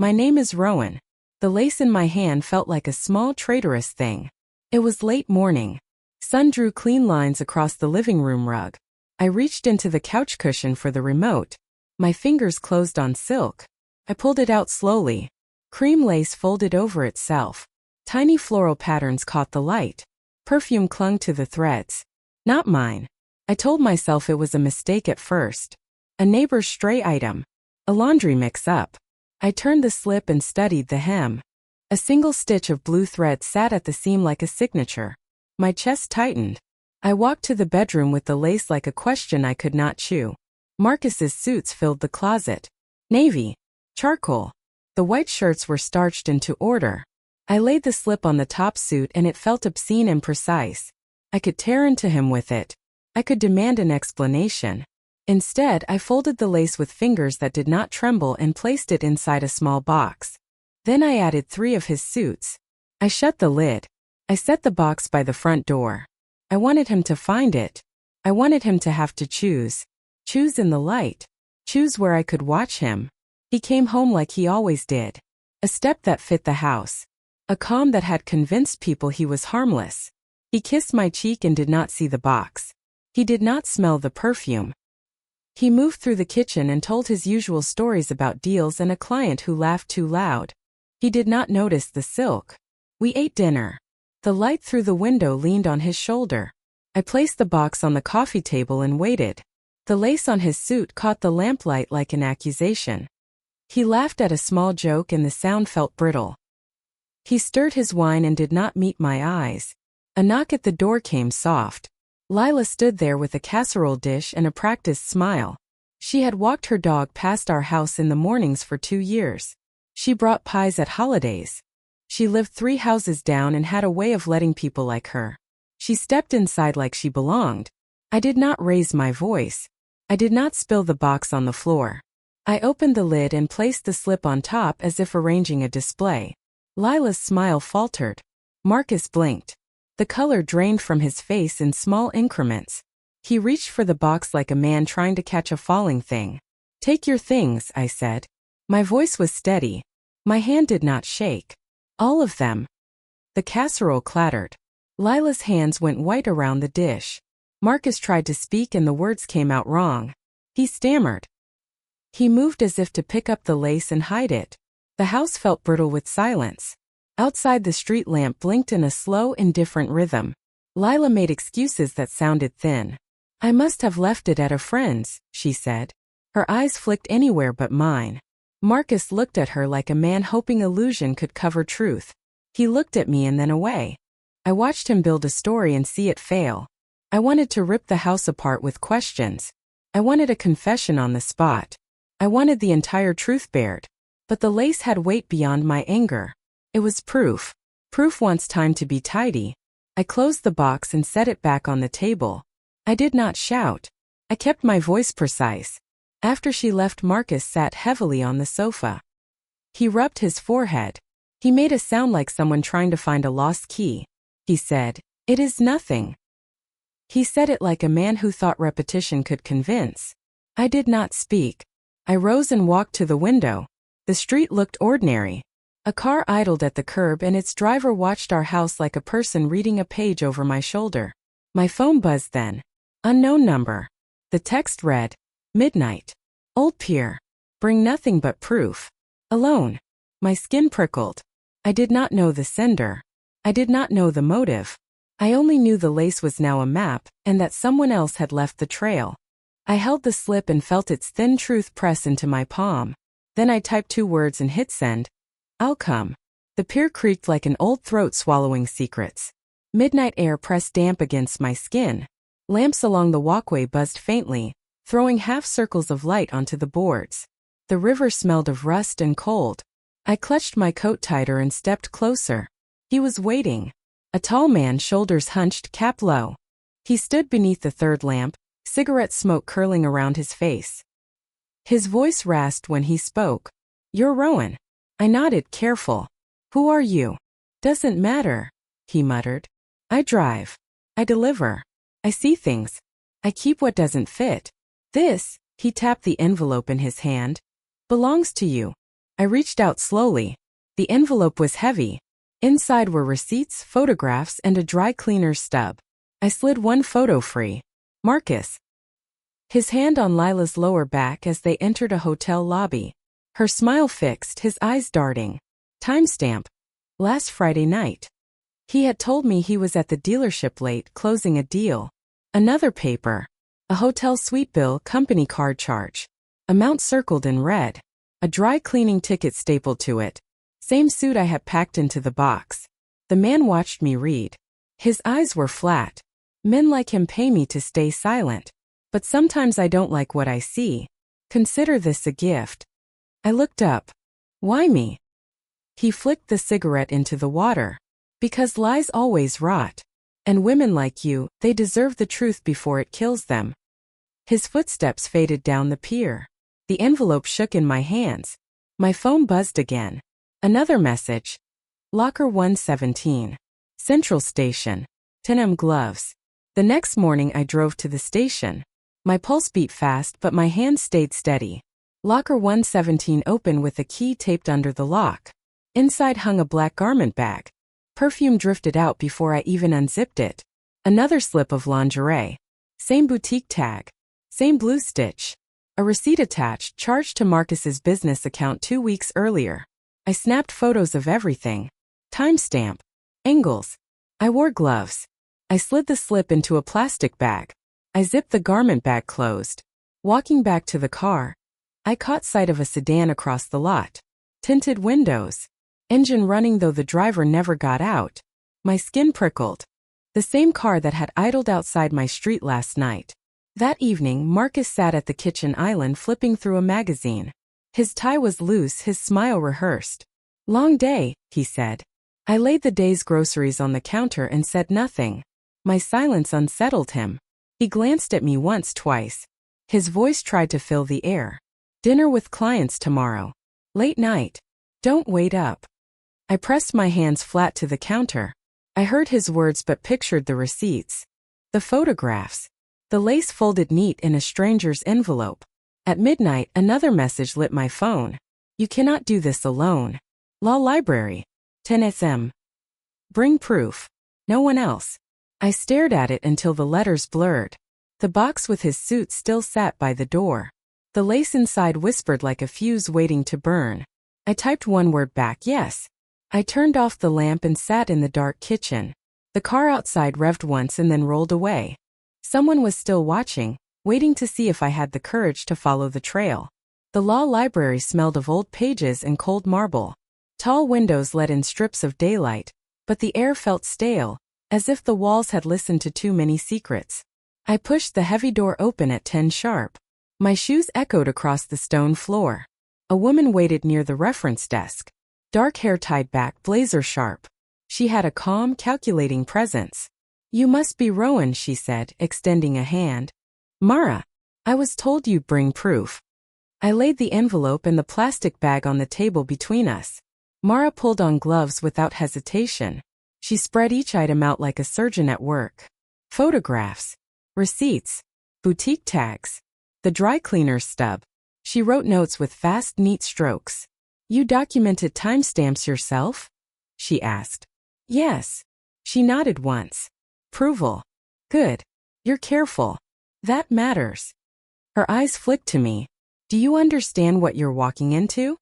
My name is Rowan. The lace in my hand felt like a small traitorous thing. It was late morning. Sun drew clean lines across the living room rug. I reached into the couch cushion for the remote. My fingers closed on silk. I pulled it out slowly. Cream lace folded over itself. Tiny floral patterns caught the light. Perfume clung to the threads. Not mine. I told myself it was a mistake at first. A neighbor's stray item. A laundry mix-up. I turned the slip and studied the hem. A single stitch of blue thread sat at the seam like a signature. My chest tightened. I walked to the bedroom with the lace like a question I could not chew. Marcus's suits filled the closet. Navy. Charcoal. The white shirts were starched into order. I laid the slip on the top suit and it felt obscene and precise. I could tear into him with it. I could demand an explanation. Instead, I folded the lace with fingers that did not tremble and placed it inside a small box. Then I added 3 of his suits. I shut the lid. I set the box by the front door. I wanted him to find it. I wanted him to have to choose. Choose in the light. Choose where I could watch him. He came home like he always did. A step that fit the house. A calm that had convinced people he was harmless. He kissed my cheek and did not see the box. He did not smell the perfume. He moved through the kitchen and told his usual stories about deals and a client who laughed too loud. He did not notice the silk. We ate dinner. The light through the window leaned on his shoulder. I placed the box on the coffee table and waited. The lace on his suit caught the lamplight like an accusation. He laughed at a small joke and the sound felt brittle. He stirred his wine and did not meet my eyes. A knock at the door came soft. Lila stood there with a casserole dish and a practiced smile. She had walked her dog past our house in the mornings for 2 years. She brought pies at holidays. She lived 3 houses down and had a way of letting people like her. She stepped inside like she belonged. I did not raise my voice. I did not spill the box on the floor. I opened the lid and placed the slip on top as if arranging a display. Lila's smile faltered. Marcus blinked. The color drained from his face in small increments. He reached for the box like a man trying to catch a falling thing. "Take your things," I said. My voice was steady. My hand did not shake. "All of them." The casserole clattered. Lila's hands went white around the dish. Marcus tried to speak and the words came out wrong. He stammered. He moved as if to pick up the lace and hide it. The house felt brittle with silence. Outside, the street lamp blinked in a slow, indifferent rhythm. Lila made excuses that sounded thin. "I must have left it at a friend's," she said. Her eyes flicked anywhere but mine. Marcus looked at her like a man hoping illusion could cover truth. He looked at me and then away. I watched him build a story and see it fail. I wanted to rip the house apart with questions. I wanted a confession on the spot. I wanted the entire truth bared. But the lace had weight beyond my anger. It was proof. Proof wants time to be tidy. I closed the box and set it back on the table. I did not shout. I kept my voice precise. After she left, Marcus sat heavily on the sofa. He rubbed his forehead. He made a sound like someone trying to find a lost key. He said, "It is nothing." He said it like a man who thought repetition could convince. I did not speak. I rose and walked to the window. The street looked ordinary. A car idled at the curb and its driver watched our house like a person reading a page over my shoulder. My phone buzzed then. Unknown number. The text read, "Midnight. Old Pier. Bring nothing but proof. Alone." My skin prickled. I did not know the sender. I did not know the motive. I only knew the lace was now a map and that someone else had left the trail. I held the slip and felt its thin truth press into my palm. Then I typed 2 words and hit send. "I'll come." The pier creaked like an old throat swallowing secrets. Midnight air pressed damp against my skin. Lamps along the walkway buzzed faintly, throwing half circles of light onto the boards. The river smelled of rust and cold. I clutched my coat tighter and stepped closer. He was waiting. A tall man, shoulders hunched, cap low. He stood beneath the 3rd lamp, cigarette smoke curling around his face. His voice rasped when he spoke. "You're Rowan." I nodded, careful. "Who are you?" "Doesn't matter," he muttered. "I drive. I deliver. I see things. I keep what doesn't fit. This," he tapped the envelope in his hand, "belongs to you. I reached out slowly. The envelope was heavy. Inside were receipts, photographs, and a dry cleaner's stub. I slid one photo free. Marcus. His hand on Lila's lower back as they entered a hotel lobby. Her smile fixed, his eyes darting. Timestamp. Last Friday night. He had told me he was at the dealership late, closing a deal. Another paper. A hotel suite bill, company card charge. Amount circled in red. A dry cleaning ticket stapled to it. Same suit I had packed into the box. The man watched me read. His eyes were flat. Men like him pay me to stay silent. But sometimes I don't like what I see. Consider this a gift. I looked up. Why me? He flicked the cigarette into the water. Because lies always rot. And women like you, they deserve the truth before it kills them. His footsteps faded down the pier. The envelope shook in my hands. My phone buzzed again. Another message. Locker 117. Central Station. 10 gloves. The next morning I drove to the station. My pulse beat fast but my hand stayed steady. Locker 117 open with a key taped under the lock. Inside hung a black garment bag. Perfume drifted out before I even unzipped it. Another slip of lingerie. Same boutique tag. Same blue stitch. A receipt attached, charged to Marcus's business account 2 weeks earlier. I snapped photos of everything. Timestamp. Angles. I wore gloves. I slid the slip into a plastic bag. I zipped the garment bag closed. Walking back to the car, I caught sight of a sedan across the lot. Tinted windows. Engine running though the driver never got out. My skin prickled. The same car that had idled outside my street last night. That evening, Marcus sat at the kitchen island flipping through a magazine. His tie was loose, his smile rehearsed. Long day, he said. I laid the day's groceries on the counter and said nothing. My silence unsettled him. He glanced at me once, twice. His voice tried to fill the air. Dinner with clients tomorrow. Late night. Don't wait up. I pressed my hands flat to the counter. I heard his words but pictured the receipts. The photographs. The lace folded neat in a stranger's envelope. At midnight, another message lit my phone. You cannot do this alone. Law Library. 10 SM. Bring proof. No one else. I stared at it until the letters blurred. The box with his suit still sat by the door. The lace inside whispered like a fuse waiting to burn. I typed one word back, yes. I turned off the lamp and sat in the dark kitchen. The car outside revved once and then rolled away. Someone was still watching, waiting to see if I had the courage to follow the trail. The law library smelled of old pages and cold marble. Tall windows let in strips of daylight, but the air felt stale, as if the walls had listened to too many secrets. I pushed the heavy door open at 10 sharp. My shoes echoed across the stone floor. A woman waited near the reference desk. Dark hair tied back, blazer sharp. She had a calm, calculating presence. You must be Rowan, she said, extending a hand. Mara, I was told you'd bring proof. I laid the envelope and the plastic bag on the table between us. Mara pulled on gloves without hesitation. She spread each item out like a surgeon at work. Photographs. Receipts. Boutique tags. The dry cleaner's stub. She wrote notes with fast, neat strokes. You documented timestamps yourself? She asked. Yes. She nodded once. Approval. Good. You're careful. That matters. Her eyes flicked to me. Do you understand what you're walking into?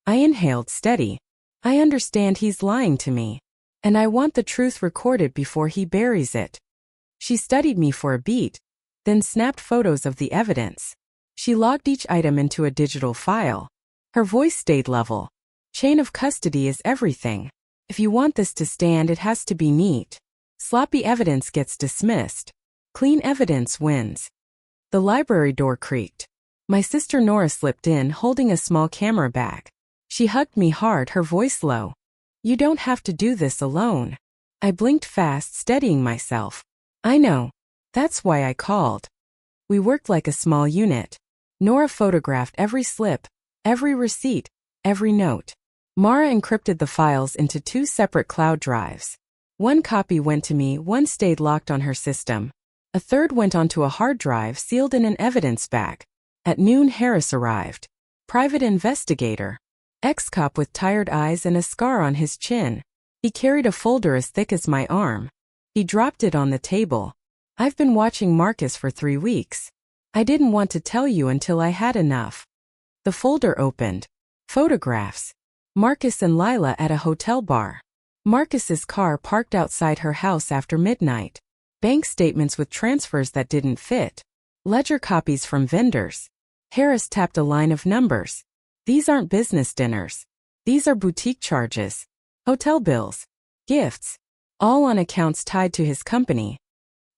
I inhaled, steady. I understand he's lying to me. And I want the truth recorded before he buries it. She studied me for a beat, then snapped photos of the evidence. She logged each item into a digital file. Her voice stayed level. Chain of custody is everything. If you want this to stand, it has to be neat. Sloppy evidence gets dismissed. Clean evidence wins. The library door creaked. My sister Nora slipped in, holding a small camera bag. She hugged me hard, her voice low. You don't have to do this alone. I blinked fast, steadying myself. I know. That's why I called. We worked like a small unit. Nora photographed every slip, every receipt, every note. Mara encrypted the files into 2 separate cloud drives. One copy went to me, one stayed locked on her system. A third went onto a hard drive sealed in an evidence bag. At noon, Harris arrived. Private investigator. Ex-cop with tired eyes and a scar on his chin. He carried a folder as thick as my arm. He dropped it on the table. I've been watching Marcus for 3 weeks. I didn't want to tell you until I had enough. The folder opened. Photographs. Marcus and Lila at a hotel bar. Marcus's car parked outside her house after midnight. Bank statements with transfers that didn't fit. Ledger copies from vendors. Harris tapped a line of numbers. These aren't business dinners. These are boutique charges. Hotel bills. Gifts. All on accounts tied to his company.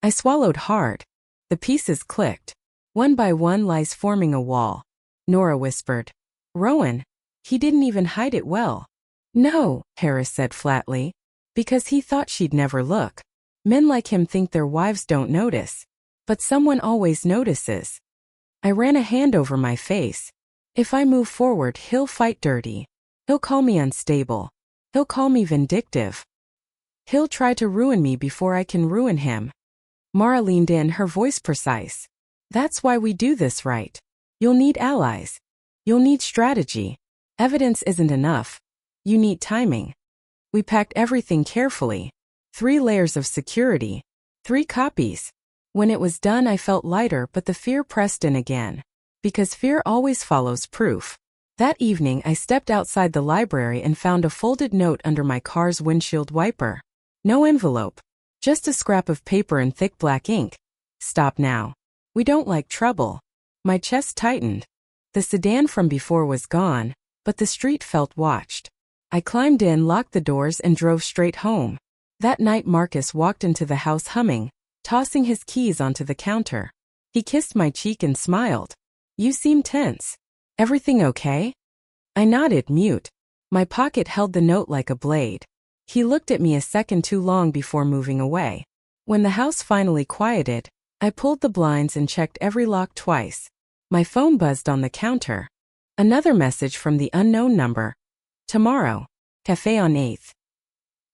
I swallowed hard. The pieces clicked. One by one, lies forming a wall. Nora whispered. Rowan. He didn't even hide it well. No, Harris said flatly. Because he thought she'd never look. Men like him think their wives don't notice. But someone always notices. I ran a hand over my face. If I move forward, he'll fight dirty. He'll call me unstable. He'll call me vindictive. He'll try to ruin me before I can ruin him. Mara leaned in, her voice precise. That's why we do this right. You'll need allies. You'll need strategy. Evidence isn't enough. You need timing. We packed everything carefully. 3 layers of security. 3 copies. When it was done, I felt lighter, but the fear pressed in again. Because fear always follows proof. That evening, I stepped outside the library and found a folded note under my car's windshield wiper. No envelope. Just a scrap of paper in thick black ink. Stop now. We don't like trouble. My chest tightened. The sedan from before was gone, but the street felt watched. I climbed in, locked the doors, and drove straight home. That night Marcus walked into the house humming, tossing his keys onto the counter. He kissed my cheek and smiled. You seem tense. Everything okay? I nodded, mute. My pocket held the note like a blade. He looked at me a second too long before moving away. When the house finally quieted, I pulled the blinds and checked every lock twice. My phone buzzed on the counter. Another message from the unknown number. Tomorrow. Cafe on 8th.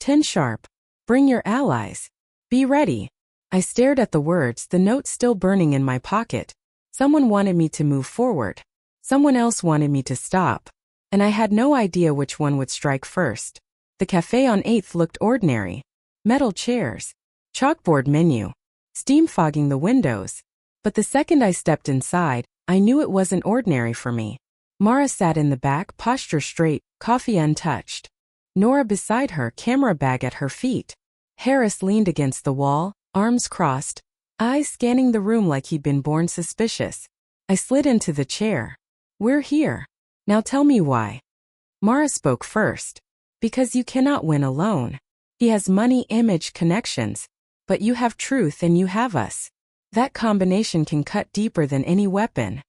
10 sharp. Bring your allies. Be ready. I stared at the words, the note still burning in my pocket. Someone wanted me to move forward. Someone else wanted me to stop. And I had no idea which one would strike first. The cafe on 8th looked ordinary. Metal chairs. Chalkboard menu. Steam fogging the windows. But the second I stepped inside, I knew it wasn't ordinary for me. Mara sat in the back, posture straight, coffee untouched. Nora beside her, camera bag at her feet. Harris leaned against the wall, arms crossed, eyes scanning the room like he'd been born suspicious. I slid into the chair. We're here. Now tell me why. Mara spoke first. Because you cannot win alone. He has money, image, connections. But you have truth and you have us. That combination can cut deeper than any weapon.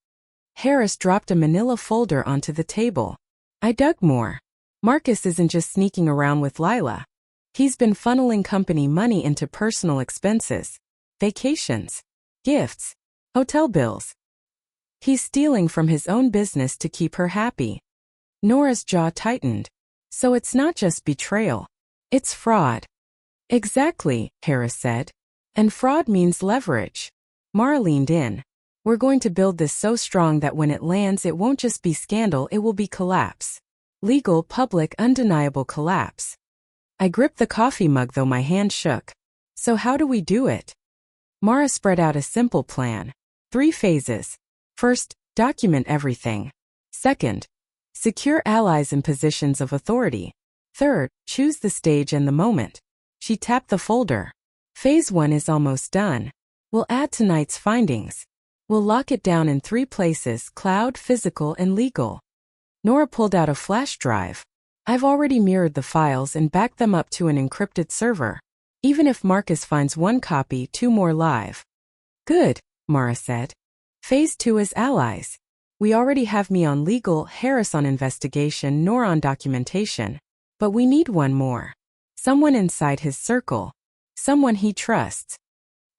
Harris dropped a manila folder onto the table. I dug more. Marcus isn't just sneaking around with Lila. He's been funneling company money into personal expenses. Vacations. Gifts. Hotel bills. He's stealing from his own business to keep her happy. Nora's jaw tightened. So it's not just betrayal. It's fraud. Exactly, Harris said. And fraud means leverage. Mara leaned in. We're going to build this so strong that when it lands it won't just be scandal, it will be collapse. Legal, public, undeniable collapse. I gripped the coffee mug though my hand shook. So how do we do it? Mara spread out a simple plan. 3 phases. First, document everything. Second, secure allies in positions of authority. Third, choose the stage and the moment. She tapped the folder. Phase 1 is almost done. We'll add tonight's findings. We'll lock it down in 3 places: cloud, physical, and legal. Nora pulled out a flash drive. I've already mirrored the files and backed them up to an encrypted server. Even if Marcus finds 1 copy, 2 more live. Good, Mara said. Phase 2 is allies. We already have me on legal, Harris on investigation, Nora on documentation. But we need 1 more. Someone inside his circle. Someone he trusts.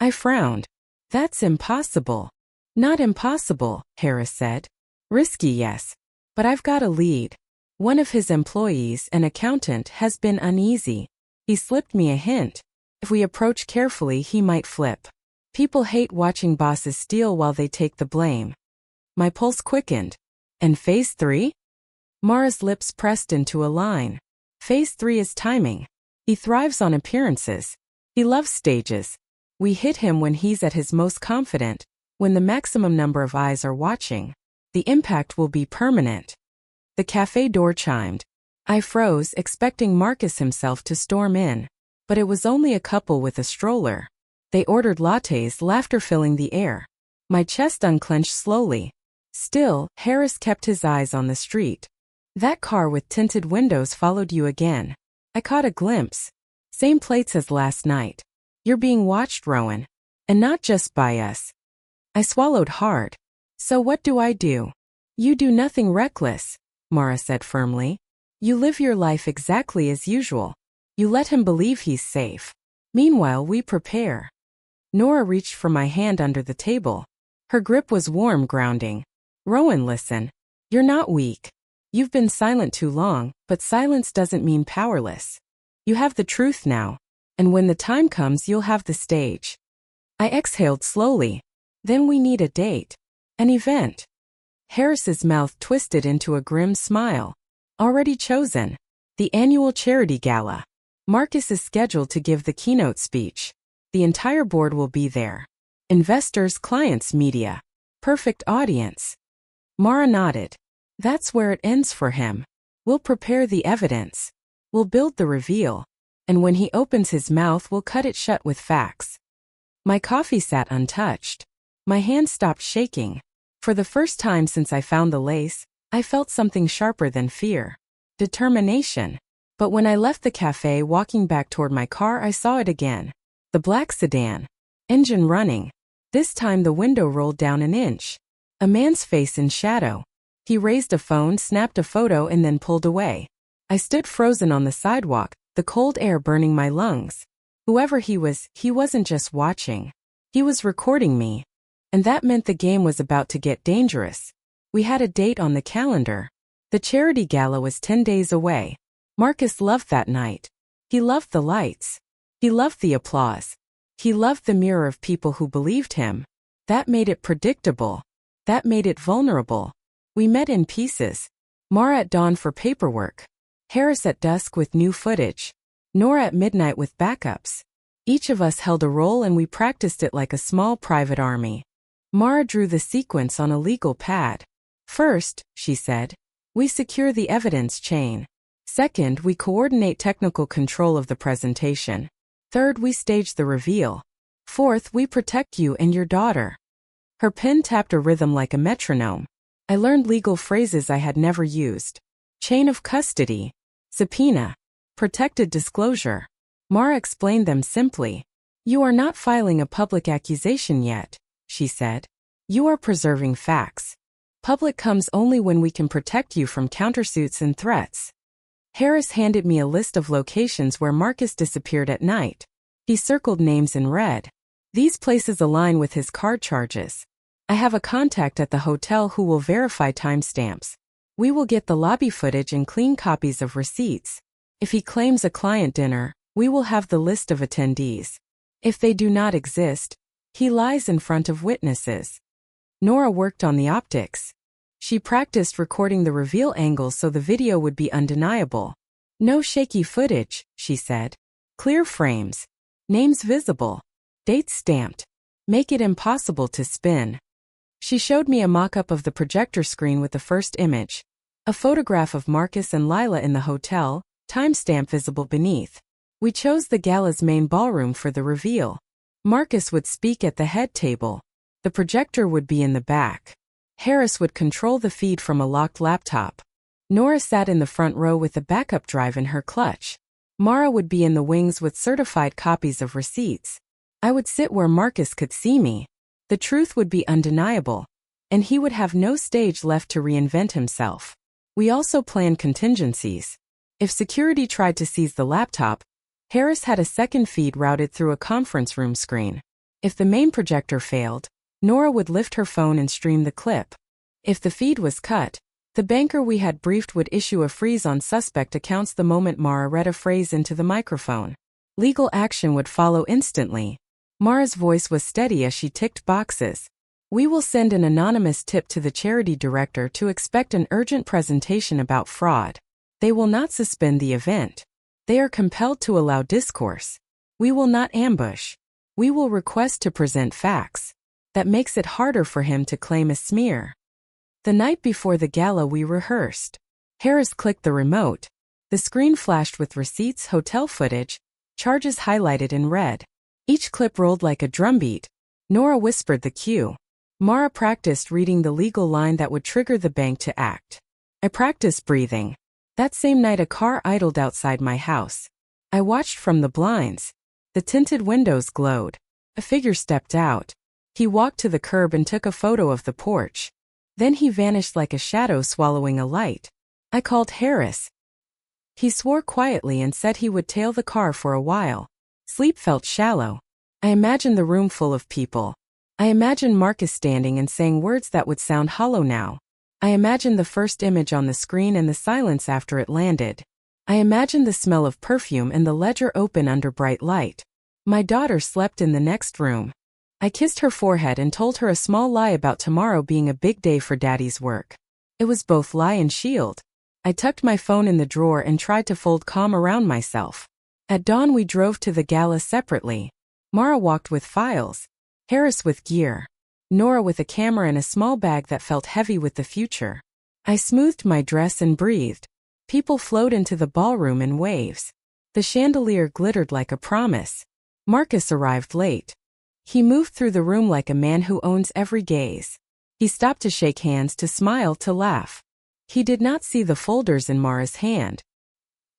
I frowned. That's impossible. Not impossible, Harris said. Risky, yes. But I've got a lead. One of his employees, an accountant, has been uneasy. He slipped me a hint. If we approach carefully, he might flip. People hate watching bosses steal while they take the blame. My pulse quickened. And phase 3? Mara's lips pressed into a line. Phase 3 is timing. He thrives on appearances. He loves stages. We hit him when he's at his most confident, when the maximum number of eyes are watching. The impact will be permanent. The cafe door chimed. I froze, expecting Marcus himself to storm in. But it was only a couple with a stroller. They ordered lattes, laughter filling the air. My chest unclenched slowly. Still, Harris kept his eyes on the street. That car with tinted windows followed you again. I caught a glimpse. Same plates as last night. You're being watched, Rowan. And not just by us. I swallowed hard. So what do I do? You do nothing reckless, Mara said firmly. You live your life exactly as usual. You let him believe he's safe. Meanwhile, we prepare. Nora reached for my hand under the table. Her grip was warm, grounding. Rowan, listen. You're not weak. You've been silent too long, but silence doesn't mean powerless. You have the truth now. And when the time comes, you'll have the stage. I exhaled slowly. Then we need a date. An event. Harris's mouth twisted into a grim smile. Already chosen. The annual charity gala. Marcus is scheduled to give the keynote speech. The entire board will be there. Investors, clients, media. Perfect audience. Mara nodded. That's where it ends for him. We'll prepare the evidence. We'll build the reveal. And when he opens his mouth, we'll cut it shut with facts. My coffee sat untouched. My hand stopped shaking. For the first time since I found the lace, I felt something sharper than fear. Determination. But when I left the cafe walking back toward my car, I saw it again. The black sedan. Engine running. This time the window rolled down an inch. A man's face in shadow. He raised a phone, snapped a photo, and then pulled away. I stood frozen on the sidewalk, the cold air burning my lungs. Whoever he wasn't just watching. He was recording me. And that meant the game was about to get dangerous. We had a date on the calendar. The charity gala was 10 days away. Marcus loved that night. He loved the lights. He loved the applause. He loved the mirror of people who believed him. That made it predictable. That made it vulnerable. We met in pieces. Mara at dawn for paperwork. Harris at dusk with new footage. Nora at midnight with backups. Each of us held a role and we practiced it like a small private army. Mara drew the sequence on a legal pad. First, she said, we secure the evidence chain. Second, we coordinate technical control of the presentation. Third, we stage the reveal. Fourth, we protect you and your daughter. Her pen tapped a rhythm like a metronome. I learned legal phrases I had never used. Chain of custody. Subpoena. Protected disclosure. Mara explained them simply. You are not filing a public accusation yet, she said. You are preserving facts. Public comes only when we can protect you from countersuits and threats. Harris handed me a list of locations where Marcus disappeared at night. He circled names in red. These places align with his card charges. I have a contact at the hotel who will verify timestamps. We will get the lobby footage and clean copies of receipts. If he claims a client dinner, we will have the list of attendees. If they do not exist, he lies in front of witnesses. Nora worked on the optics. She practiced recording the reveal angle so the video would be undeniable. No shaky footage, she said. Clear frames. Names visible. Dates stamped. Make it impossible to spin. She showed me a mock-up of the projector screen with the first image. A photograph of Marcus and Lila in the hotel, timestamp visible beneath. We chose the gala's main ballroom for the reveal. Marcus would speak at the head table. The projector would be in the back. Harris would control the feed from a locked laptop. Nora sat in the front row with the backup drive in her clutch. Mara would be in the wings with certified copies of receipts. I would sit where Marcus could see me. The truth would be undeniable. And he would have no stage left to reinvent himself. We also planned contingencies. If security tried to seize the laptop, Harris had a second feed routed through a conference room screen. If the main projector failed, Nora would lift her phone and stream the clip. If the feed was cut, the banker we had briefed would issue a freeze on suspect accounts the moment Mara read a phrase into the microphone. Legal action would follow instantly. Mara's voice was steady as she ticked boxes. We will send an anonymous tip to the charity director to expect an urgent presentation about fraud. They will not suspend the event. They are compelled to allow discourse. We will not ambush. We will request to present facts. That makes it harder for him to claim a smear. The night before the gala we rehearsed. Harris clicked the remote. The screen flashed with receipts, hotel footage, charges highlighted in red. Each clip rolled like a drumbeat. Nora whispered the cue. Mara practiced reading the legal line that would trigger the bank to act. I practiced breathing. That same night a car idled outside my house. I watched from the blinds. The tinted windows glowed. A figure stepped out. He walked to the curb and took a photo of the porch. Then he vanished like a shadow swallowing a light. I called Harris. He swore quietly and said he would tail the car for a while. Sleep felt shallow. I imagined the room full of people. I imagined Marcus standing and saying words that would sound hollow now. I imagined the first image on the screen and the silence after it landed. I imagined the smell of perfume and the ledger open under bright light. My daughter slept in the next room. I kissed her forehead and told her a small lie about tomorrow being a big day for Daddy's work. It was both lie and shield. I tucked my phone in the drawer and tried to fold calm around myself. At dawn we drove to the gala separately. Mara walked with files. Harris with gear. Nora with a camera and a small bag that felt heavy with the future. I smoothed my dress and breathed. People flowed into the ballroom in waves. The chandelier glittered like a promise. Marcus arrived late. He moved through the room like a man who owns every gaze. He stopped to shake hands, to smile, to laugh. He did not see the folders in Mara's hand.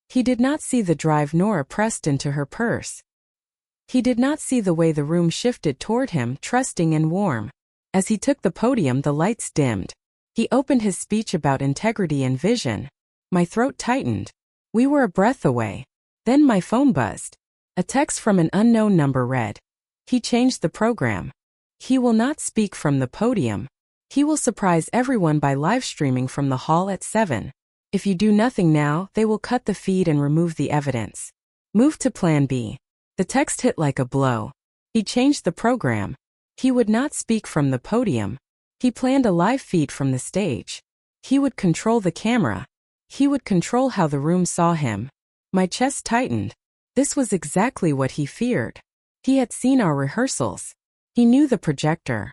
He did not see the drive Nora pressed into her purse. He did not see the way the room shifted toward him, trusting and warm. As he took the podium, the lights dimmed. He opened his speech about integrity and vision. My throat tightened. We were a breath away. Then my phone buzzed. A text from an unknown number read. He changed the program. He will not speak from the podium. He will surprise everyone by live streaming from the hall at 7. If you do nothing now, they will cut the feed and remove the evidence. Move to Plan B. The text hit like a blow. He changed the program. He would not speak from the podium. He planned a live feed from the stage. He would control the camera. He would control how the room saw him. My chest tightened. This was exactly what he feared. He had seen our rehearsals. He knew the projector.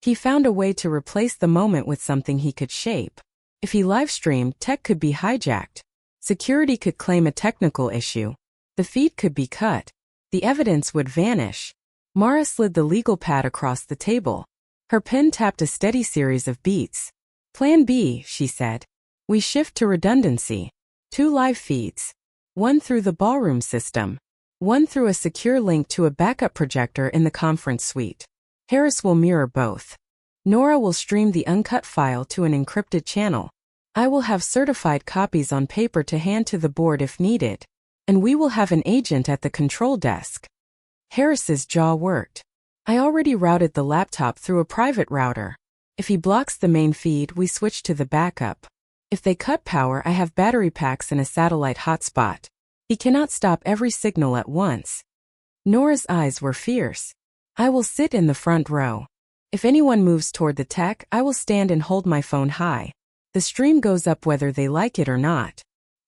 He found a way to replace the moment with something he could shape. If he live-streamed, tech could be hijacked. Security could claim a technical issue. The feed could be cut. The evidence would vanish. Mara slid the legal pad across the table. Her pen tapped a steady series of beats. Plan B, she said. We shift to redundancy. 2 live feeds. One through the ballroom system. One through a secure link to a backup projector in the conference suite. Harris will mirror both. Nora will stream the uncut file to an encrypted channel. I will have certified copies on paper to hand to the board if needed. And we will have an agent at the control desk. Harris's jaw worked. I already routed the laptop through a private router. If he blocks the main feed, we switch to the backup. If they cut power, I have battery packs and a satellite hotspot. He cannot stop every signal at once. Nora's eyes were fierce. I will sit in the front row. If anyone moves toward the tech, I will stand and hold my phone high. The stream goes up whether they like it or not.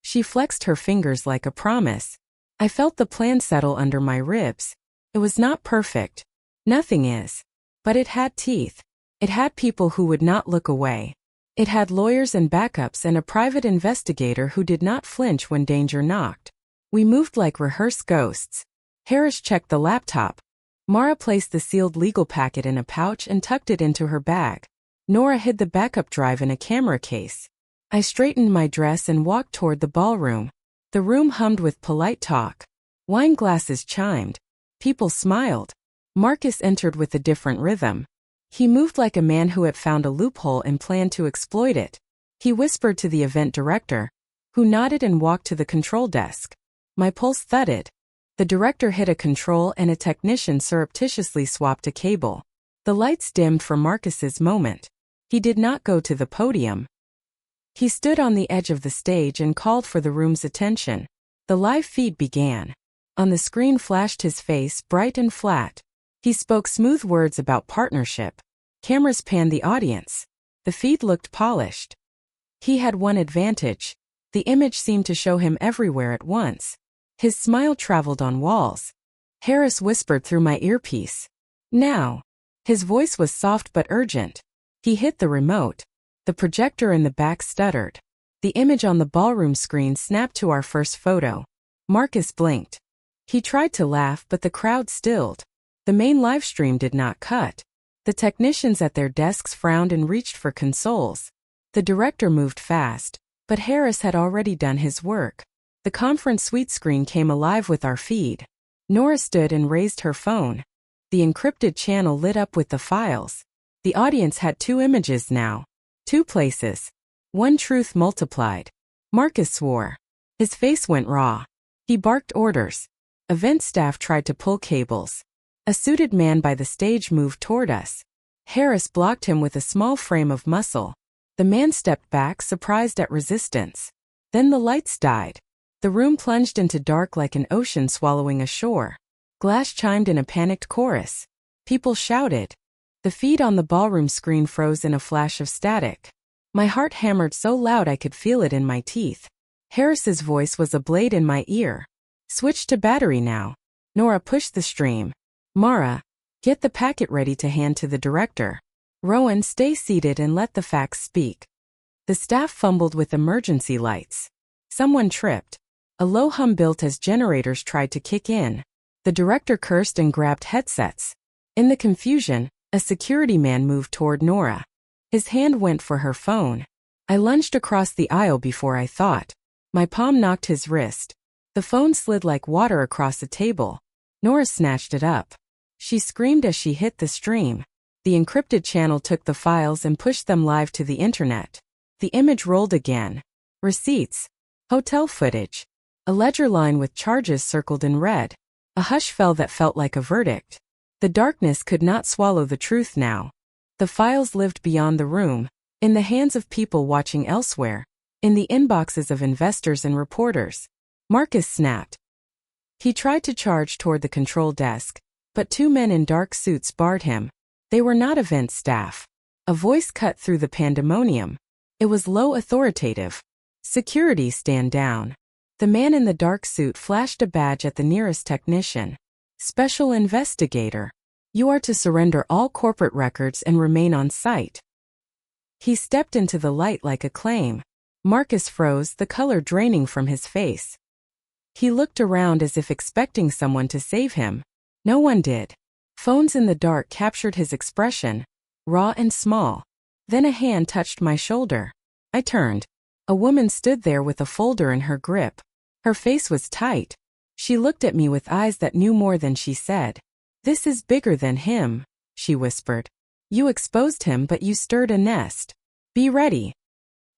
She flexed her fingers like a promise. I felt the plan settle under my ribs. It was not perfect. Nothing is. But it had teeth. It had people who would not look away. It had lawyers and backups and a private investigator who did not flinch when danger knocked. We moved like rehearsed ghosts. Harris checked the laptop. Mara placed the sealed legal packet in a pouch and tucked it into her bag. Nora hid the backup drive in a camera case. I straightened my dress and walked toward the ballroom. The room hummed with polite talk. Wine glasses chimed. People smiled. Marcus entered with a different rhythm. He moved like a man who had found a loophole and planned to exploit it. He whispered to the event director, who nodded and walked to the control desk. My pulse thudded. The director hit a control and a technician surreptitiously swapped a cable. The lights dimmed for Marcus's moment. He did not go to the podium. He stood on the edge of the stage and called for the room's attention. The live feed began. On the screen flashed his face, bright and flat. He spoke smooth words about partnership. Cameras panned the audience. The feed looked polished. He had one advantage. The image seemed to show him everywhere at once. His smile traveled on walls. Harris whispered through my earpiece. Now. His voice was soft but urgent. He hit the remote. The projector in the back stuttered. The image on the ballroom screen snapped to our first photo. Marcus blinked. He tried to laugh, but the crowd stilled. The main livestream did not cut. The technicians at their desks frowned and reached for consoles. The director moved fast, but Harris had already done his work. The conference suite screen came alive with our feed. Nora stood and raised her phone. The encrypted channel lit up with the files. The audience had 2 images now. 2 places. One truth multiplied. Marcus swore. His face went raw. He barked orders. Event staff tried to pull cables. A suited man by the stage moved toward us. Harris blocked him with a small frame of muscle. The man stepped back, surprised at resistance. Then the lights died. The room plunged into dark like an ocean swallowing a shore. Glass chimed in a panicked chorus. People shouted. The feed on the ballroom screen froze in a flash of static. My heart hammered so loud I could feel it in my teeth. Harris's voice was a blade in my ear. Switch to battery now. Nora pushed the stream. Mara, get the packet ready to hand to the director. Rowan, stay seated and let the facts speak. The staff fumbled with emergency lights. Someone tripped. A low hum built as generators tried to kick in. The director cursed and grabbed headsets. In the confusion, a security man moved toward Nora. His hand went for her phone. I lunged across the aisle before I thought. My palm knocked his wrist. The phone slid like water across the table. Nora snatched it up. She screamed as she hit the stream. The encrypted channel took the files and pushed them live to the internet. The image rolled again. Receipts. Hotel footage. A ledger line with charges circled in red. A hush fell that felt like a verdict. The darkness could not swallow the truth now. The files lived beyond the room, in the hands of people watching elsewhere, in the inboxes of investors and reporters. Marcus snapped. He tried to charge toward the control desk, but 2 men in dark suits barred him. They were not event staff. A voice cut through the pandemonium. It was low, authoritative. Security, stand down. The man in the dark suit flashed a badge at the nearest technician. Special investigator. You are to surrender all corporate records and remain on site. He stepped into the light like a claim. Marcus froze, the color draining from his face. He looked around as if expecting someone to save him. No one did. Phones in the dark captured his expression, raw and small. Then a hand touched my shoulder. I turned. A woman stood there with a folder in her grip. Her face was tight. She looked at me with eyes that knew more than she said. This is bigger than him, she whispered. You exposed him, but you stirred a nest. Be ready.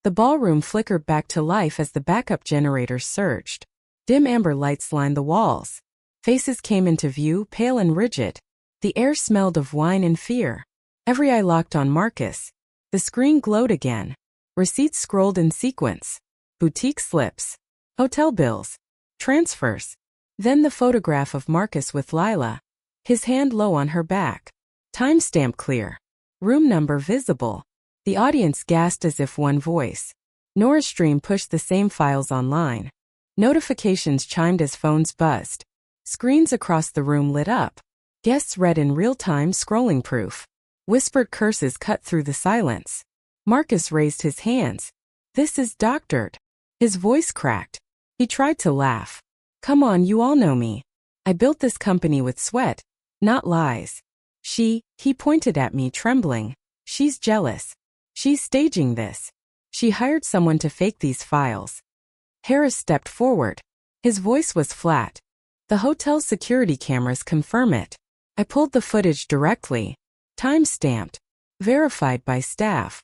The ballroom flickered back to life as the backup generators surged. Dim amber lights lined the walls. Faces came into view, pale and rigid. The air smelled of wine and fear. Every eye locked on Marcus. The screen glowed again. Receipts scrolled in sequence. Boutique slips. Hotel bills. Transfers. Then the photograph of Marcus with Lila. His hand low on her back. Timestamp clear. Room number visible. The audience gasped as if one voice. Nora's stream pushed the same files online. Notifications chimed as phones buzzed. Screens across the room lit up. Guests read in real time, scrolling proof. Whispered curses cut through the silence. Marcus raised his hands. This is doctored. His voice cracked. He tried to laugh. Come on, you all know me. I built this company with sweat, not lies. He pointed at me, trembling. She's jealous. She's staging this. She hired someone to fake these files. Harris stepped forward. His voice was flat. The hotel's security cameras confirm it. I pulled the footage directly. Time-stamped. Verified by staff.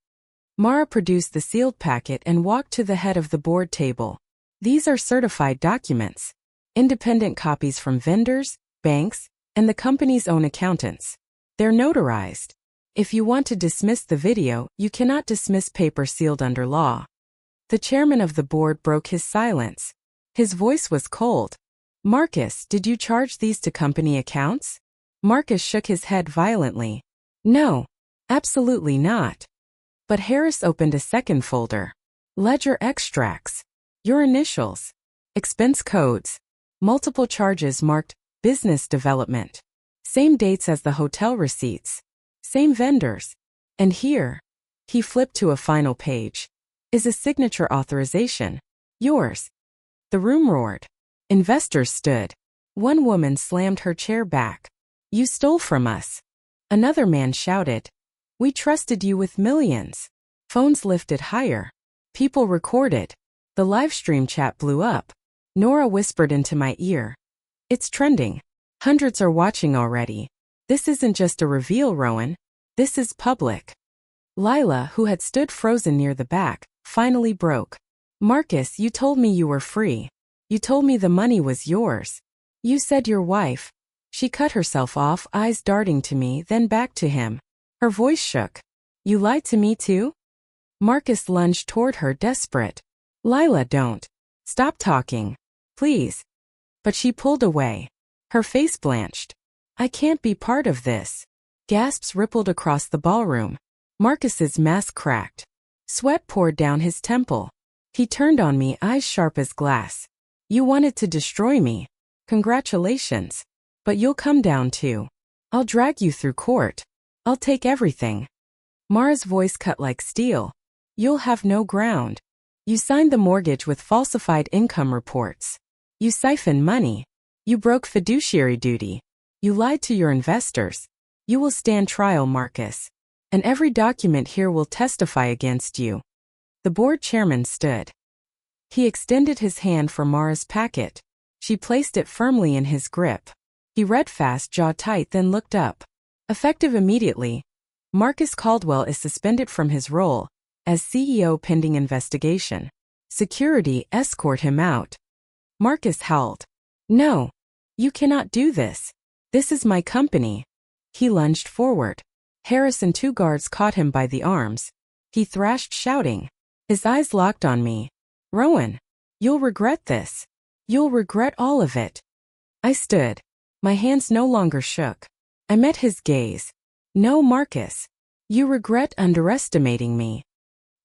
Mara produced the sealed packet and walked to the head of the board table. These are certified documents. Independent copies from vendors, banks, and the company's own accountants. They're notarized. If you want to dismiss the video, you cannot dismiss paper sealed under law. The chairman of the board broke his silence. His voice was cold. Marcus, did you charge these to company accounts? Marcus shook his head violently. No. Absolutely not. But Harris opened a second folder. Ledger extracts. Your initials. Expense codes. Multiple charges marked business development. Same dates as the hotel receipts. Same vendors. And here, he flipped to a final page, is a signature authorization. Yours. The room roared. Investors stood. One woman slammed her chair back. You stole from us. Another man shouted. We trusted you with millions. Phones lifted higher. People recorded. The live stream chat blew up. Nora whispered into my ear. It's trending. Hundreds are watching already. This isn't just a reveal, Rowan. This is public. Lila, who had stood frozen near the back, finally broke. Marcus, you told me you were free. You told me the money was yours. You said your wife. She cut herself off, eyes darting to me, then back to him. Her voice shook. You lied to me too? Marcus lunged toward her, desperate. Lila, don't. Stop talking. Please. But she pulled away. Her face blanched. I can't be part of this. Gasps rippled across the ballroom. Marcus's mask cracked. Sweat poured down his temple. He turned on me, eyes sharp as glass. You wanted to destroy me. Congratulations. But you'll come down too. I'll drag you through court. I'll take everything. Mara's voice cut like steel. You'll have no ground. You signed the mortgage with falsified income reports. You siphoned money. You broke fiduciary duty. You lied to your investors. You will stand trial, Marcus. And every document here will testify against you. The board chairman stood. He extended his hand for Mara's packet. She placed it firmly in his grip. He read fast, jaw tight, then looked up. Effective immediately. Marcus Caldwell is suspended from his role as CEO pending investigation. Security, escort him out. Marcus howled. No. You cannot do this. This is my company. He lunged forward. Harris and two guards caught him by the arms. He thrashed, shouting. His eyes locked on me. Rowan, you'll regret this. You'll regret all of it. I stood. My hands no longer shook. I met his gaze. No, Marcus. You regret underestimating me.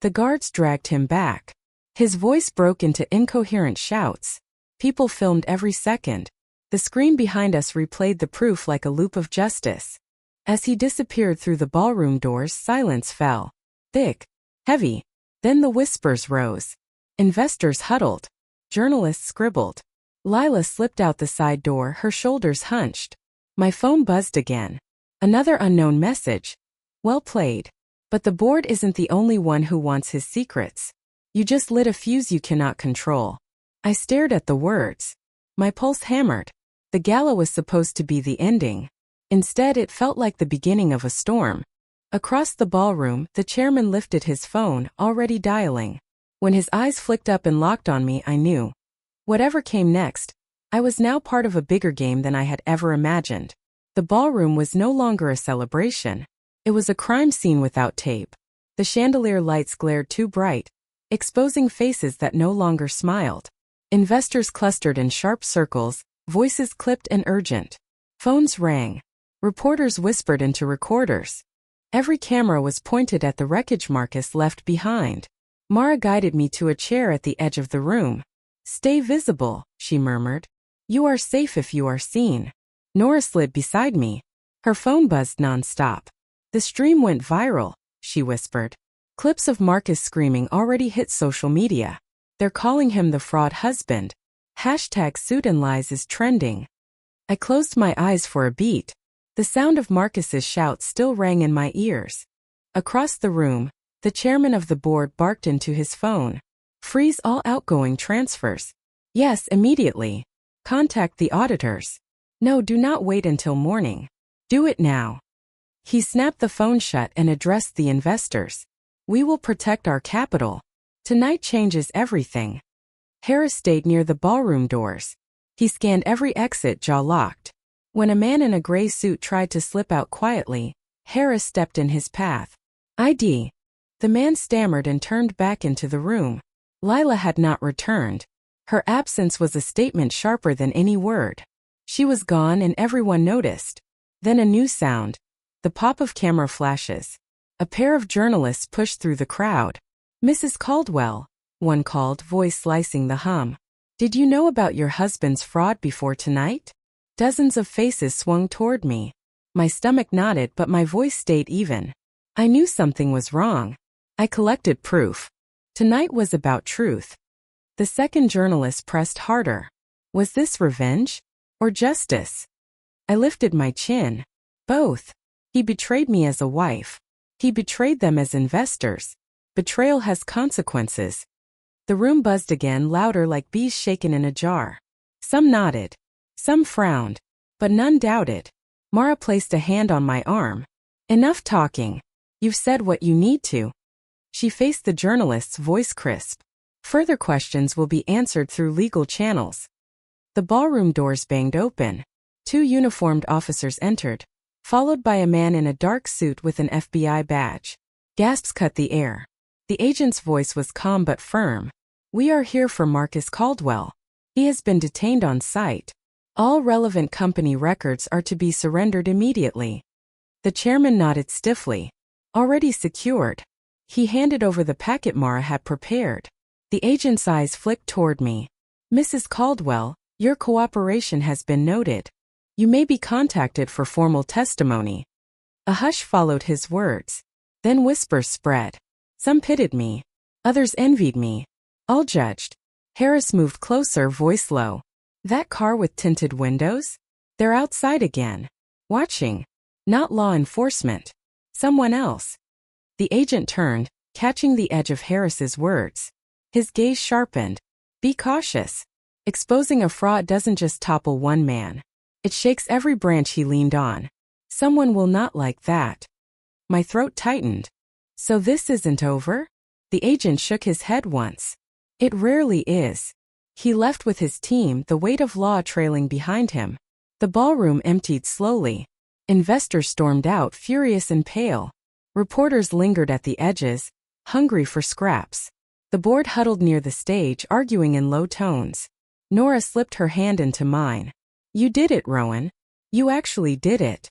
The guards dragged him back. His voice broke into incoherent shouts. People filmed every second. The screen behind us replayed the proof like a loop of justice. As he disappeared through the ballroom doors, silence fell. Thick. Heavy. Then the whispers rose. Investors huddled. Journalists scribbled. Lila slipped out the side door, her shoulders hunched. My phone buzzed again. Another unknown message. Well played. But the board isn't the only one who wants his secrets. You just lit a fuse you cannot control. I stared at the words. My pulse hammered. The gala was supposed to be the ending. Instead, it felt like the beginning of a storm. Across the ballroom, the chairman lifted his phone, already dialing. When his eyes flicked up and locked on me, I knew. Whatever came next, I was now part of a bigger game than I had ever imagined. The ballroom was no longer a celebration. It was a crime scene without tape. The chandelier lights glared too bright, exposing faces that no longer smiled. Investors clustered in sharp circles, voices clipped and urgent. Phones rang. Reporters whispered into recorders. Every camera was pointed at the wreckage Marcus left behind. Mara guided me to a chair at the edge of the room. Stay visible, she murmured. You are safe if you are seen. Nora slid beside me. Her phone buzzed nonstop. The stream went viral, she whispered. Clips of Marcus screaming already hit social media. They're calling him the fraud husband. Hashtag suit and lies is trending. I closed my eyes for a beat. The sound of Marcus's shout still rang in my ears. Across the room, the chairman of the board barked into his phone. Freeze all outgoing transfers. Yes, immediately. Contact the auditors. No, do not wait until morning. Do it now. He snapped the phone shut and addressed the investors. We will protect our capital. Tonight changes everything. Harris stayed near the ballroom doors. He scanned every exit, jaw locked. When a man in a gray suit tried to slip out quietly, Harris stepped in his path. ID. The man stammered and turned back into the room. Lila had not returned. Her absence was a statement sharper than any word. She was gone and everyone noticed. Then a new sound. The pop of camera flashes. A pair of journalists pushed through the crowd. "Mrs. Caldwell," one called, voice slicing the hum. "Did you know about your husband's fraud before tonight?" Dozens of faces swung toward me. My stomach knotted, but my voice stayed even. I knew something was wrong. I collected proof. Tonight was about truth. The second journalist pressed harder. Was this revenge? Or justice? I lifted my chin. Both. He betrayed me as a wife. He betrayed them as investors. Betrayal has consequences. The room buzzed again, louder, like bees shaken in a jar. Some nodded. Some frowned. But none doubted. Mara placed a hand on my arm. "Enough talking. You've said what you need to." She faced the journalist's, voice crisp. "Further questions will be answered through legal channels." The ballroom doors banged open. 2 uniformed officers entered, followed by a man in a dark suit with an FBI badge. Gasps cut the air. The agent's voice was calm but firm. "We are here for Marcus Caldwell. He has been detained on site. All relevant company records are to be surrendered immediately." The chairman nodded stiffly. "Already secured." He handed over the packet Mara had prepared. The agent's eyes flicked toward me. "Mrs. Caldwell, your cooperation has been noted. You may be contacted for formal testimony." A hush followed his words. Then whispers spread. Some pitied me. Others envied me. All judged. Harris moved closer, voice low. "That car with tinted windows? They're outside again. Watching. Not law enforcement. Someone else." The agent turned, catching the edge of Harris's words. His gaze sharpened. "Be cautious. Exposing a fraud doesn't just topple one man. It shakes every branch he leaned on. Someone will not like that." My throat tightened. "So this isn't over?" The agent shook his head once. "It rarely is." He left with his team, the weight of law trailing behind him. The ballroom emptied slowly. Investors stormed out, furious and pale. Reporters lingered at the edges, hungry for scraps. The board huddled near the stage, arguing in low tones. Nora slipped her hand into mine. "You did it, Rowan. You actually did it."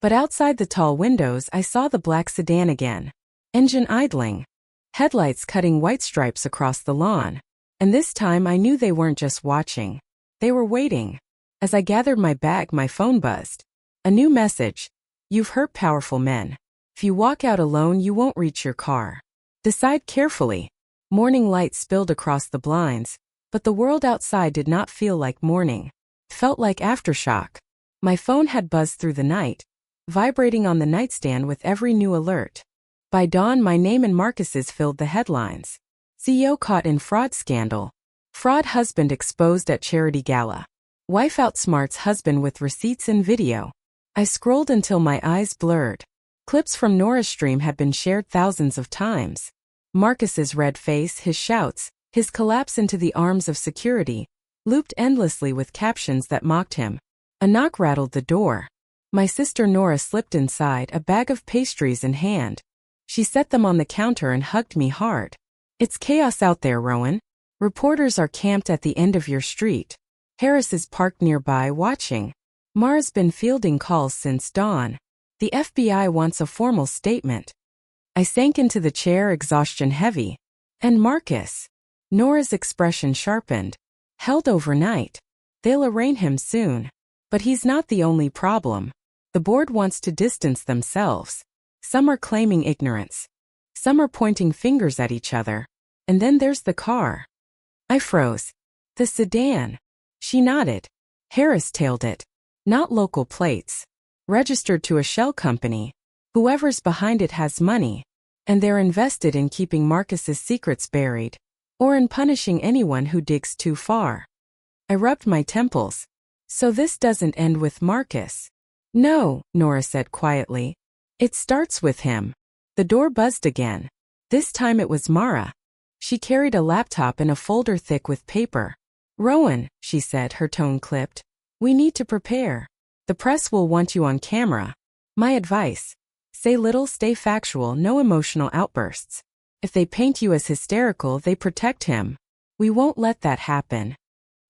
But outside the tall windows I saw the black sedan again. Engine idling. Headlights cutting white stripes across the lawn. And this time I knew they weren't just watching. They were waiting. As I gathered my bag, my phone buzzed. A new message. "You've hurt powerful men. If you walk out alone, you won't reach your car. Decide carefully." Morning light spilled across the blinds, but the world outside did not feel like morning. It felt like aftershock. My phone had buzzed through the night, vibrating on the nightstand with every new alert. By dawn, my name and Marcus's filled the headlines. CEO caught in fraud scandal. Fraud husband exposed at charity gala. Wife outsmarts husband with receipts and video. I scrolled until my eyes blurred. Clips from Nora's stream had been shared thousands of times. Marcus's red face, his shouts, his collapse into the arms of security, looped endlessly with captions that mocked him. A knock rattled the door. My sister Nora slipped inside, a bag of pastries in hand. She set them on the counter and hugged me hard. "It's chaos out there, Rowan. Reporters are camped at the end of your street. Harris is parked nearby watching. Mara's been fielding calls since dawn. The FBI wants a formal statement." I sank into the chair, exhaustion heavy. "And Marcus?" Nora's expression sharpened. "Held overnight. They'll arraign him soon. But he's not the only problem. The board wants to distance themselves. Some are claiming ignorance. Some are pointing fingers at each other. And then there's the car." I froze. "The sedan." She nodded. "Harris tailed it. Not local plates. Registered to a shell company. Whoever's behind it has money. And they're invested in keeping Marcus's secrets buried. Or in punishing anyone who digs too far." I rubbed my temples. "So this doesn't end with Marcus?" "No," Nora said quietly. "It starts with him." The door buzzed again. This time it was Mara. She carried a laptop and a folder thick with paper. "Rowan," she said, her tone clipped. "We need to prepare. The press will want you on camera. My advice. Say little, stay factual, no emotional outbursts. If they paint you as hysterical, they protect him. We won't let that happen."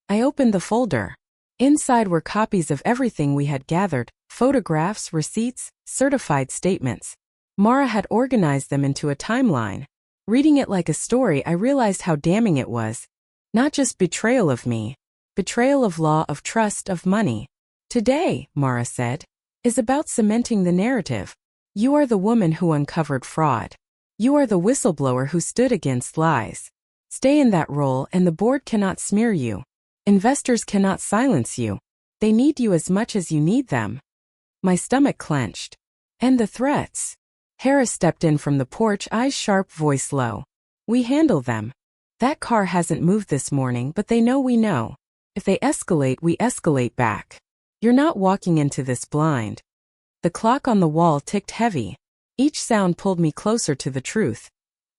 I opened the folder. Inside were copies of everything we had gathered, photographs, receipts, certified statements. Mara had organized them into a timeline. Reading it like a story, I realized how damning it was. Not just betrayal of me. Betrayal of law, of trust, of money. Today, Mara said, is about cementing the narrative. You are the woman who uncovered fraud. You are the whistleblower who stood against lies. Stay in that role and the board cannot smear you. Investors cannot silence you. They need you as much as you need them. My stomach clenched. And the threats. Harris stepped in from the porch, eyes sharp, voice low. We handle them. That car hasn't moved this morning, but they know we know. If they escalate, we escalate back. You're not walking into this blind. The clock on the wall ticked heavy. Each sound pulled me closer to the truth.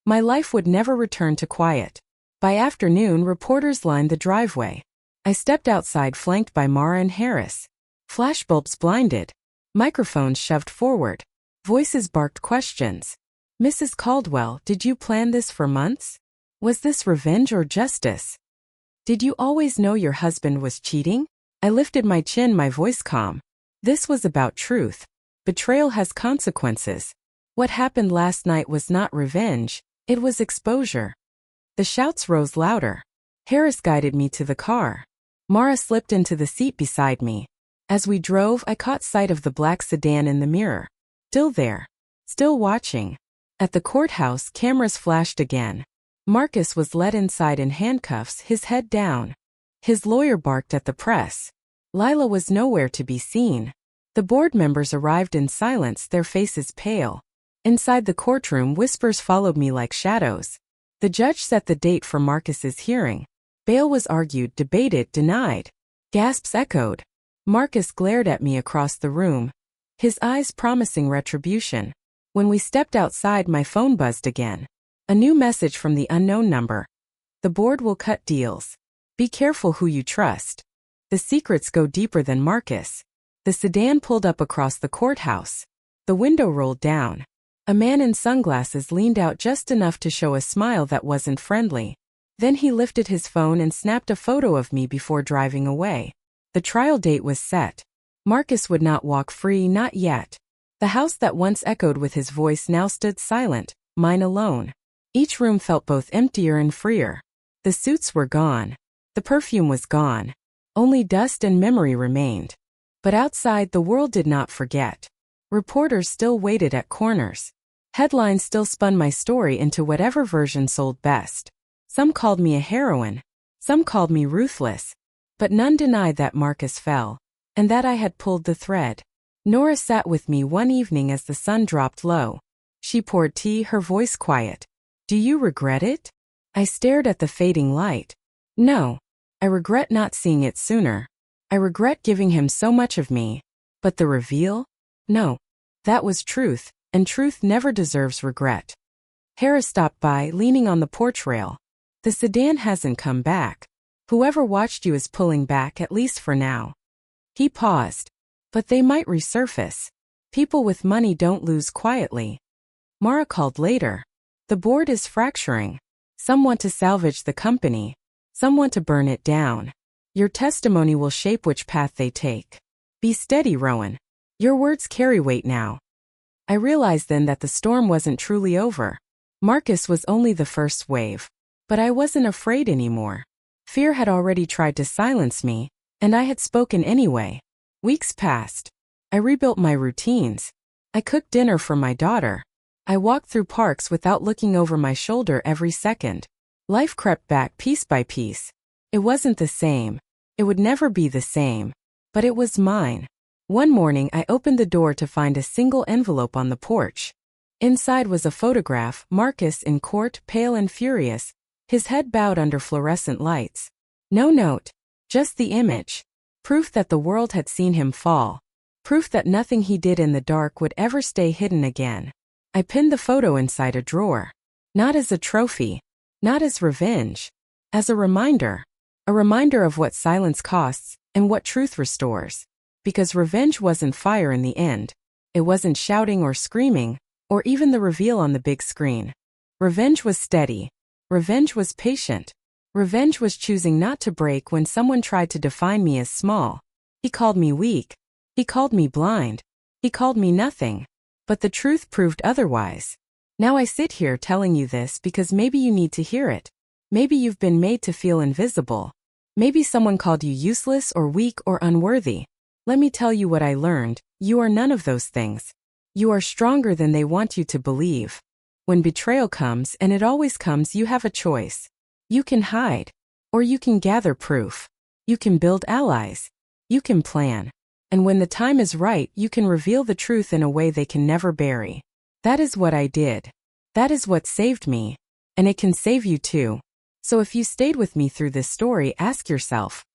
My life would never return to quiet. By afternoon, reporters lined the driveway. I stepped outside, flanked by Mara and Harris. Flashbulbs blinded. Microphones shoved forward. Voices barked questions. Mrs. Caldwell, did you plan this for months? Was this revenge or justice? Did you always know your husband was cheating? I lifted my chin, my voice calm. This was about truth. Betrayal has consequences. What happened last night was not revenge, it was exposure. The shouts rose louder. Harris guided me to the car. Mara slipped into the seat beside me. As we drove, I caught sight of the black sedan in the mirror. Still there. Still watching. At the courthouse, cameras flashed again. Marcus was led inside in handcuffs, his head down. His lawyer barked at the press. Lila was nowhere to be seen. The board members arrived in silence, their faces pale. Inside the courtroom, whispers followed me like shadows. The judge set the date for Marcus's hearing. Bail was argued, debated, denied. Gasps echoed. Marcus glared at me across the room, his eyes promising retribution. When we stepped outside, my phone buzzed again. A new message from the unknown number. The board will cut deals. Be careful who you trust. The secrets go deeper than Marcus. The sedan pulled up across the courthouse. The window rolled down. A man in sunglasses leaned out just enough to show a smile that wasn't friendly. Then he lifted his phone and snapped a photo of me before driving away. The trial date was set. Marcus would not walk free, not yet. The house that once echoed with his voice now stood silent, mine alone. Each room felt both emptier and freer. The suits were gone. The perfume was gone. Only dust and memory remained. But outside, the world did not forget. Reporters still waited at corners. Headlines still spun my story into whatever version sold best. Some called me a heroine. Some called me ruthless. But none denied that Marcus fell, and that I had pulled the thread. Nora sat with me one evening as the sun dropped low. She poured tea, her voice quiet. Do you regret it? I stared at the fading light. No. I regret not seeing it sooner. I regret giving him so much of me. But the reveal? No. That was truth, and truth never deserves regret. Harris stopped by, leaning on the porch rail. The sedan hasn't come back. Whoever watched you is pulling back, at least for now. He paused. But they might resurface. People with money don't lose quietly. Mara called later. The board is fracturing. Some want to salvage the company. Some want to burn it down. Your testimony will shape which path they take. Be steady, Rowan. Your words carry weight now. I realized then that the storm wasn't truly over. Marcus was only the first wave. But I wasn't afraid anymore. Fear had already tried to silence me, and I had spoken anyway. Weeks passed. I rebuilt my routines. I cooked dinner for my daughter. I walked through parks without looking over my shoulder every second. Life crept back piece by piece. It wasn't the same. It would never be the same. But it was mine. One morning I opened the door to find a single envelope on the porch. Inside was a photograph, Marcus in court, pale and furious, his head bowed under fluorescent lights. No note. Just the image. Proof that the world had seen him fall. Proof that nothing he did in the dark would ever stay hidden again. I pinned the photo inside a drawer. Not as a trophy. Not as revenge. As a reminder. A reminder of what silence costs and what truth restores. Because revenge wasn't fire in the end. It wasn't shouting or screaming, or even the reveal on the big screen. Revenge was steady. Revenge was patient. Revenge was choosing not to break when someone tried to define me as small. He called me weak. He called me blind. He called me nothing. But the truth proved otherwise. Now I sit here telling you this because maybe you need to hear it. Maybe you've been made to feel invisible. Maybe someone called you useless or weak or unworthy. Let me tell you what I learned. You are none of those things. You are stronger than they want you to believe. When betrayal comes, and it always comes, you have a choice. You can hide. Or you can gather proof. You can build allies. You can plan. And when the time is right, you can reveal the truth in a way they can never bury. That is what I did. That is what saved me. And it can save you too. So if you stayed with me through this story, ask yourself,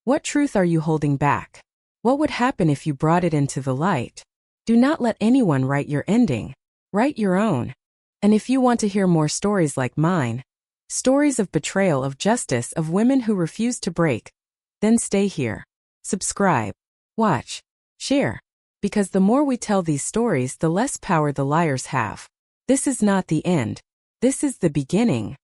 what truth are you holding back? What would happen if you brought it into the light? Do not let anyone write your ending. Write your own. And if you want to hear more stories like mine, stories of betrayal, of justice, of women who refuse to break, then stay here. Subscribe. Watch. Share. Because the more we tell these stories, the less power the liars have. This is not the end. This is the beginning.